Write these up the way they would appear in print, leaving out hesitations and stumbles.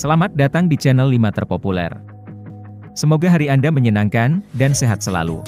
Selamat datang di channel 5 terpopuler. Semoga hari Anda menyenangkan dan sehat selalu.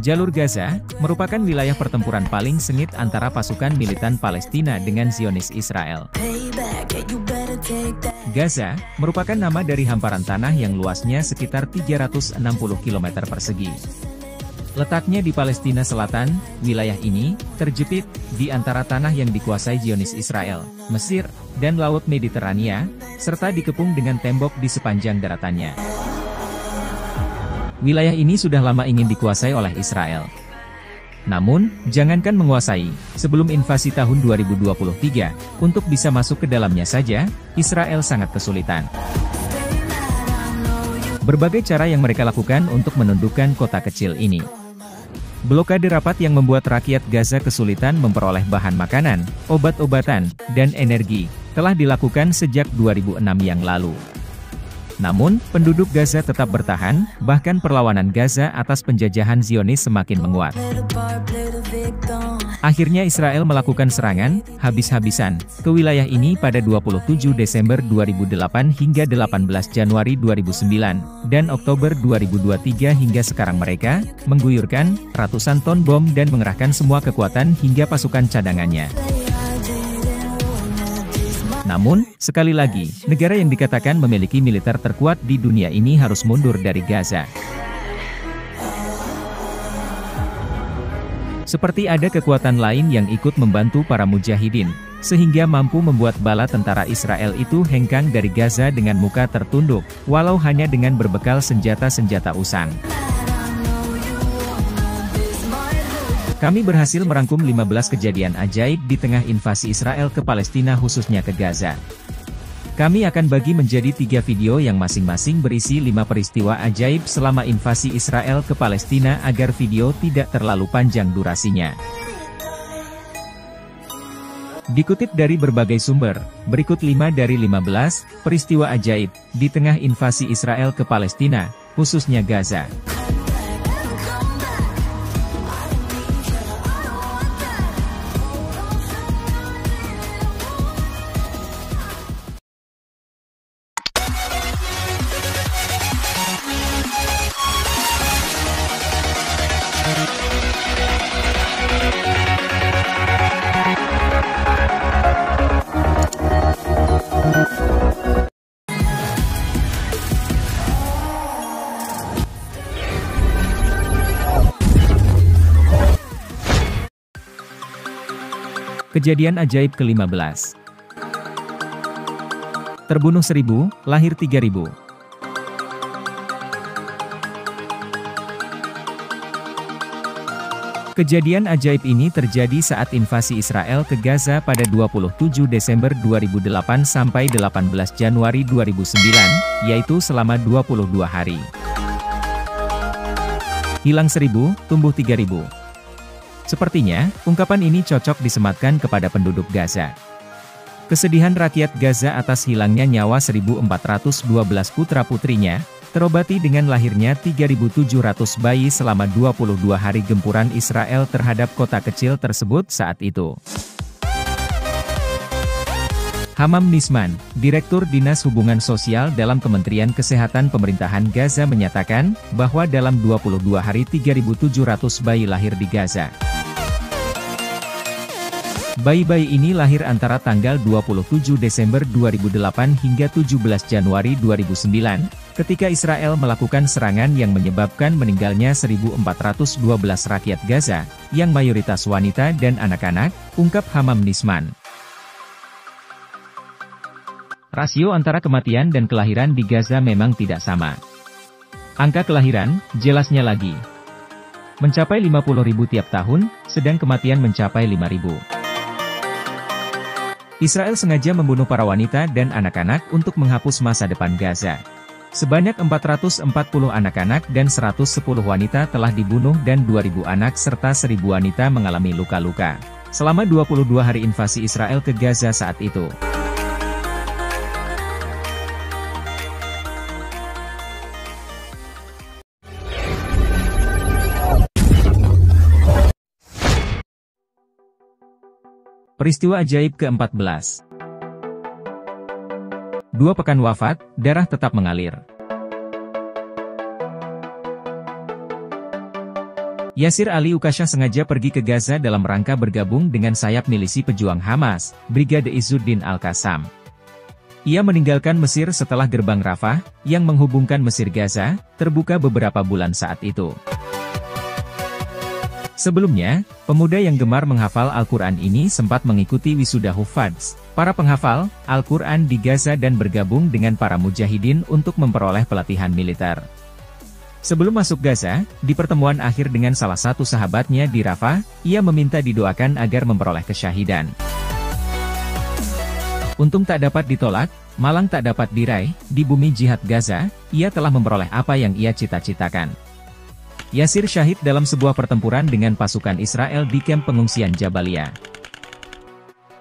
Jalur Gaza merupakan wilayah pertempuran paling sengit antara pasukan militan Palestina dengan Zionis Israel. Gaza merupakan nama dari hamparan tanah yang luasnya sekitar 360 km persegi. Letaknya di Palestina Selatan, wilayah ini terjepit di antara tanah yang dikuasai Zionis Israel, Mesir, dan Laut Mediterania, serta dikepung dengan tembok di sepanjang daratannya. Wilayah ini sudah lama ingin dikuasai oleh Israel. Namun, jangankan menguasai, sebelum invasi tahun 2023, untuk bisa masuk ke dalamnya saja, Israel sangat kesulitan. Berbagai cara yang mereka lakukan untuk menundukkan kota kecil ini. Blokade rapat yang membuat rakyat Gaza kesulitan memperoleh bahan makanan, obat-obatan, dan energi, telah dilakukan sejak 2006 yang lalu. Namun, penduduk Gaza tetap bertahan, bahkan perlawanan Gaza atas penjajahan Zionis semakin menguat. Akhirnya Israel melakukan serangan, habis-habisan, ke wilayah ini pada 27 Desember 2008 hingga 18 Januari 2009, dan Oktober 2023 hingga sekarang mereka, mengguyurkan, ratusan ton bom dan mengerahkan semua kekuatan hingga pasukan cadangannya. Namun, sekali lagi, negara yang dikatakan memiliki militer terkuat di dunia ini harus mundur dari Gaza. Seperti ada kekuatan lain yang ikut membantu para mujahidin, sehingga mampu membuat bala tentara Israel itu hengkang dari Gaza dengan muka tertunduk, walau hanya dengan berbekal senjata-senjata usang. Kami berhasil merangkum 15 kejadian ajaib di tengah invasi Israel ke Palestina khususnya ke Gaza. Kami akan bagi menjadi 3 video yang masing-masing berisi 5 peristiwa ajaib selama invasi Israel ke Palestina agar video tidak terlalu panjang durasinya. Dikutip dari berbagai sumber, berikut 5 dari 15 peristiwa ajaib di tengah invasi Israel ke Palestina, khususnya Gaza. Kejadian ajaib ke-15. Terbunuh 1000, lahir 3000. Kejadian ajaib ini terjadi saat invasi Israel ke Gaza pada 27 Desember 2008 sampai 18 Januari 2009, yaitu selama 22 hari. Hilang 1000, tumbuh 3000. Sepertinya, ungkapan ini cocok disematkan kepada penduduk Gaza. Kesedihan rakyat Gaza atas hilangnya nyawa 1412 putra-putrinya, terobati dengan lahirnya 3.700 bayi selama 22 hari gempuran Israel terhadap kota kecil tersebut saat itu. Hamam Nisman, Direktur Dinas Hubungan Sosial dalam Kementerian Kesehatan Pemerintahan Gaza menyatakan, bahwa dalam 22 hari 3.700 bayi lahir di Gaza. Bayi-bayi ini lahir antara tanggal 27 Desember 2008 hingga 17 Januari 2009, ketika Israel melakukan serangan yang menyebabkan meninggalnya 1.412 rakyat Gaza, yang mayoritas wanita dan anak-anak, ungkap Hamam Nisman. Rasio antara kematian dan kelahiran di Gaza memang tidak sama. Angka kelahiran, jelasnya lagi, mencapai 50.000 tiap tahun, sedang kematian mencapai 5.000. Israel sengaja membunuh para wanita dan anak-anak untuk menghapus masa depan Gaza. Sebanyak 440 anak-anak dan 110 wanita telah dibunuh dan 2.000 anak serta 1.000 wanita mengalami luka-luka selama 22 hari invasi Israel ke Gaza saat itu. Peristiwa ajaib ke-14. 2 pekan wafat, darah tetap mengalir. Yasir Ali Ukasha sengaja pergi ke Gaza dalam rangka bergabung dengan sayap milisi pejuang Hamas, Brigade Izzuddin Al-Qassam. Ia meninggalkan Mesir setelah gerbang Rafah, yang menghubungkan Mesir Gaza, terbuka beberapa bulan saat itu. Sebelumnya, pemuda yang gemar menghafal Al-Quran ini sempat mengikuti wisuda Hufadz, para penghafal Al-Quran di Gaza dan bergabung dengan para mujahidin untuk memperoleh pelatihan militer. Sebelum masuk Gaza, di pertemuan akhir dengan salah satu sahabatnya di Rafah, ia meminta didoakan agar memperoleh kesyahidan. Untung tak dapat ditolak, malang tak dapat diraih, di bumi jihad Gaza, ia telah memperoleh apa yang ia cita-citakan. Yasir syahid dalam sebuah pertempuran dengan pasukan Israel di kamp pengungsian Jabalia.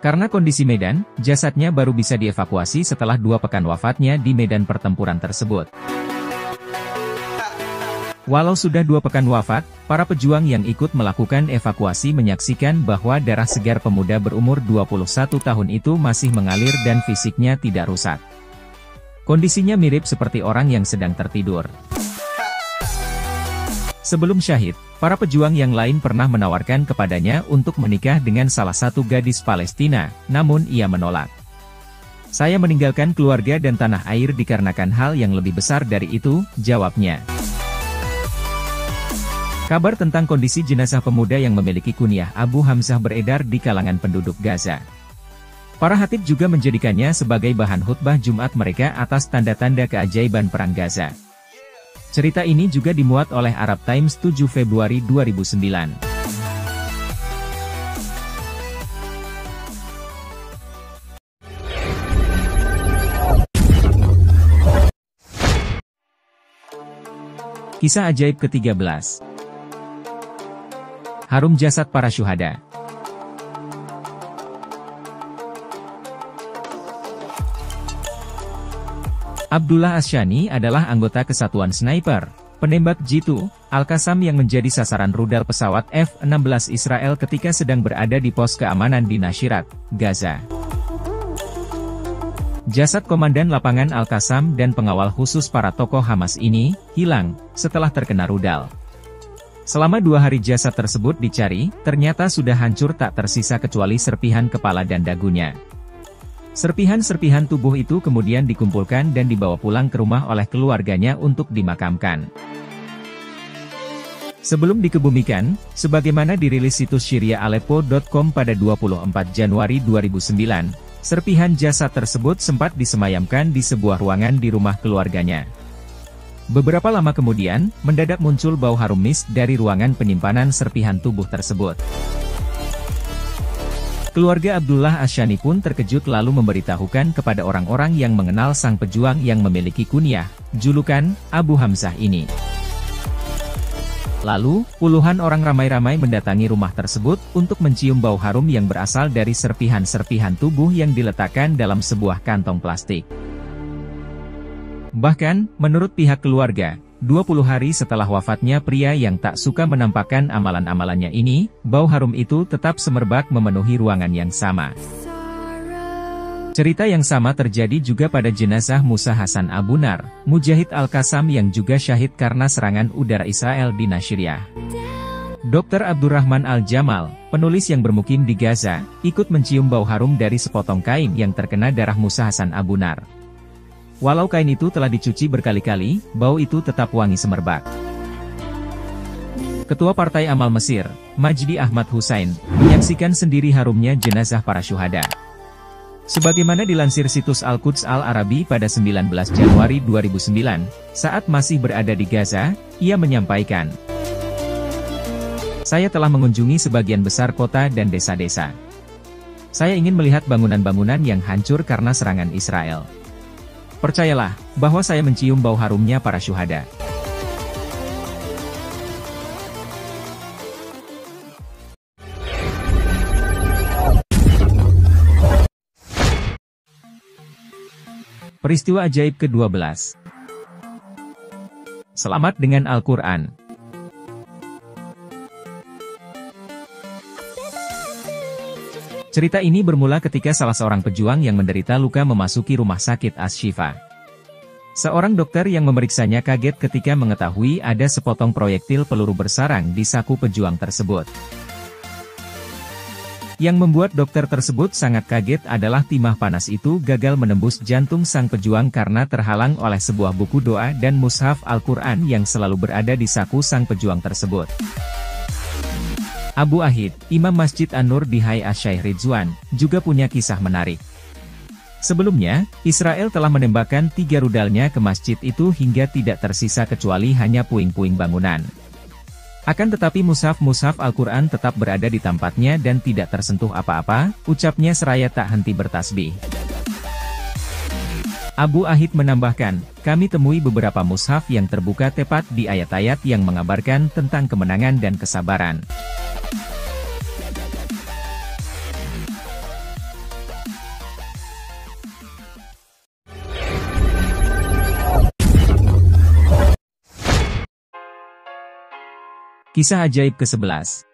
Karena kondisi medan, jasadnya baru bisa dievakuasi setelah 2 pekan wafatnya di medan pertempuran tersebut. Walau sudah 2 pekan wafat, para pejuang yang ikut melakukan evakuasi menyaksikan bahwa darah segar pemuda berumur 21 tahun itu masih mengalir dan fisiknya tidak rusak. Kondisinya mirip seperti orang yang sedang tertidur. Sebelum syahid, para pejuang yang lain pernah menawarkan kepadanya untuk menikah dengan salah satu gadis Palestina, namun ia menolak. "Saya meninggalkan keluarga dan tanah air dikarenakan hal yang lebih besar dari itu," jawabnya. Kabar tentang kondisi jenazah pemuda yang memiliki kunyah Abu Hamzah beredar di kalangan penduduk Gaza. Para khatib juga menjadikannya sebagai bahan khutbah Jumat mereka atas tanda-tanda keajaiban perang Gaza. Cerita ini juga dimuat oleh Arab Times 7 Februari 2009. Kisah ajaib ke-13. Harum jasad para syuhada. Abdullah Asyani adalah anggota kesatuan sniper, penembak jitu, Al-Qassam yang menjadi sasaran rudal pesawat F-16 Israel ketika sedang berada di pos keamanan di Nashirat, Gaza. Jasad Komandan Lapangan Al-Qassam dan pengawal khusus para tokoh Hamas ini, hilang, setelah terkena rudal. Selama 2 hari jasad tersebut dicari, ternyata sudah hancur tak tersisa kecuali serpihan kepala dan dagunya. Serpihan-serpihan tubuh itu kemudian dikumpulkan dan dibawa pulang ke rumah oleh keluarganya untuk dimakamkan. Sebelum dikebumikan, sebagaimana dirilis situs SyriaAleppo.com pada 24 Januari 2009, serpihan jasad tersebut sempat disemayamkan di sebuah ruangan di rumah keluarganya. Beberapa lama kemudian, mendadak muncul bau harum misk dari ruangan penyimpanan serpihan tubuh tersebut. Keluarga Abdullah Asyani pun terkejut lalu memberitahukan kepada orang-orang yang mengenal sang pejuang yang memiliki kunyah, julukan, Abu Hamzah ini. Lalu, puluhan orang ramai-ramai mendatangi rumah tersebut untuk mencium bau harum yang berasal dari serpihan-serpihan tubuh yang diletakkan dalam sebuah kantong plastik. Bahkan, menurut pihak keluarga, 20 hari setelah wafatnya pria yang tak suka menampakkan amalan-amalannya ini, bau harum itu tetap semerbak memenuhi ruangan yang sama. Cerita yang sama terjadi juga pada jenazah Musa Hasan Abunar, mujahid Al-Qassam yang juga syahid karena serangan udara Israel di Nasiriyah. Dr. Abdurrahman Al-Jamal, penulis yang bermukim di Gaza, ikut mencium bau harum dari sepotong kain yang terkena darah Musa Hasan Abunar. Walau kain itu telah dicuci berkali-kali, bau itu tetap wangi semerbak. Ketua Partai Amal Mesir, Majdi Ahmad Hussein, menyaksikan sendiri harumnya jenazah para syuhada. Sebagaimana dilansir situs Al-Quds Al-Arabi pada 19 Januari 2009, saat masih berada di Gaza, ia menyampaikan, "Saya telah mengunjungi sebagian besar kota dan desa-desa. Saya ingin melihat bangunan-bangunan yang hancur karena serangan Israel. Percayalah, bahwa saya mencium bau harumnya para syuhada." Peristiwa ajaib ke-12. Selamat dengan Al-Quran. Cerita ini bermula ketika salah seorang pejuang yang menderita luka memasuki rumah sakit Asy-Syifa. Seorang dokter yang memeriksanya kaget ketika mengetahui ada sepotong proyektil peluru bersarang di saku pejuang tersebut. Yang membuat dokter tersebut sangat kaget adalah timah panas itu gagal menembus jantung sang pejuang karena terhalang oleh sebuah buku doa dan mushaf Al-Quran yang selalu berada di saku sang pejuang tersebut. Abu Ahid, Imam Masjid An-Nur di Hai Asy-Syaikh Ridwan, juga punya kisah menarik. Sebelumnya, Israel telah menembakkan 3 rudalnya ke masjid itu hingga tidak tersisa kecuali hanya puing-puing bangunan. Akan tetapi mushaf Al-Quran tetap berada di tempatnya dan tidak tersentuh apa-apa, ucapnya seraya tak henti bertasbih. Abu Ahid menambahkan, kami temui beberapa mushaf yang terbuka tepat di ayat-ayat yang mengabarkan tentang kemenangan dan kesabaran. Kisah ajaib ke-11.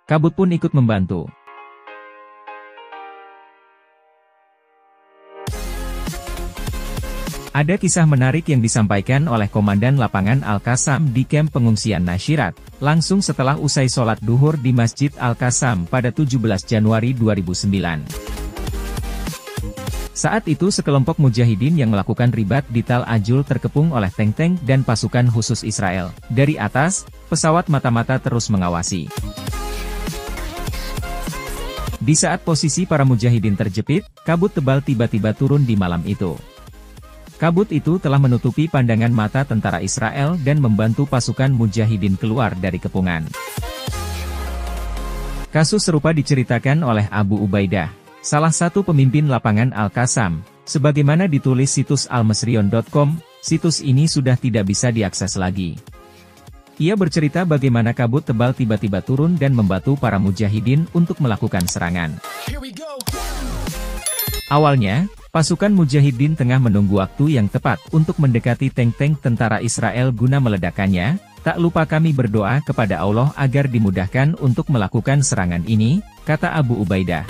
Kabut pun ikut membantu. Ada kisah menarik yang disampaikan oleh Komandan Lapangan Al-Qassam di kamp pengungsian Nashirat, langsung setelah usai sholat duhur di Masjid Al-Qassam pada 17 Januari 2009. Saat itu sekelompok mujahidin yang melakukan ribat di Tal Ajul terkepung oleh tank-tank dan pasukan khusus Israel. Dari atas, pesawat mata-mata terus mengawasi. Di saat posisi para mujahidin terjepit, kabut tebal tiba-tiba turun di malam itu. Kabut itu telah menutupi pandangan mata tentara Israel dan membantu pasukan mujahidin keluar dari kepungan. Kasus serupa diceritakan oleh Abu Ubaidah, salah satu pemimpin lapangan Al-Qassam, sebagaimana ditulis situs almasrion.com, situs ini sudah tidak bisa diakses lagi. Ia bercerita bagaimana kabut tebal tiba-tiba turun dan membantu para mujahidin untuk melakukan serangan. Awalnya, pasukan mujahidin tengah menunggu waktu yang tepat untuk mendekati tank-tank tentara Israel guna meledakkannya. Tak lupa kami berdoa kepada Allah agar dimudahkan untuk melakukan serangan ini, kata Abu Ubaidah.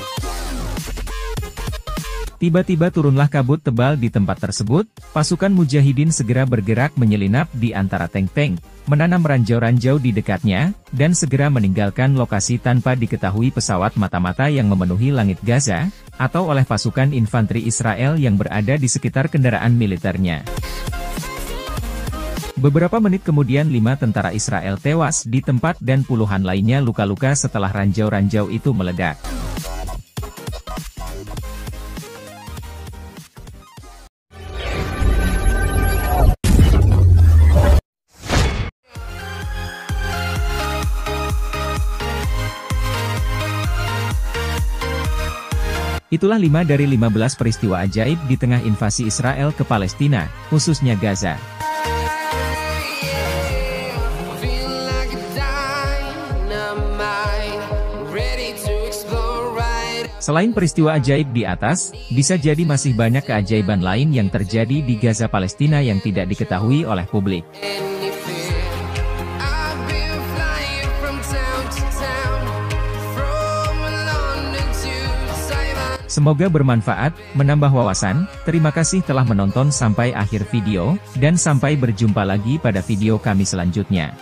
Tiba-tiba turunlah kabut tebal di tempat tersebut, pasukan mujahidin segera bergerak menyelinap di antara tank-tank, menanam ranjau-ranjau di dekatnya, dan segera meninggalkan lokasi tanpa diketahui pesawat mata-mata yang memenuhi langit Gaza, atau oleh pasukan infanteri Israel yang berada di sekitar kendaraan militernya. Beberapa menit kemudian 5 tentara Israel tewas di tempat dan puluhan lainnya luka-luka setelah ranjau-ranjau itu meledak. Itulah 5 dari 15 peristiwa ajaib di tengah invasi Israel ke Palestina, khususnya Gaza. Selain peristiwa ajaib di atas, bisa jadi masih banyak keajaiban lain yang terjadi di Gaza Palestina yang tidak diketahui oleh publik. Semoga bermanfaat, menambah wawasan. Terima kasih telah menonton sampai akhir video, dan sampai berjumpa lagi pada video kami selanjutnya.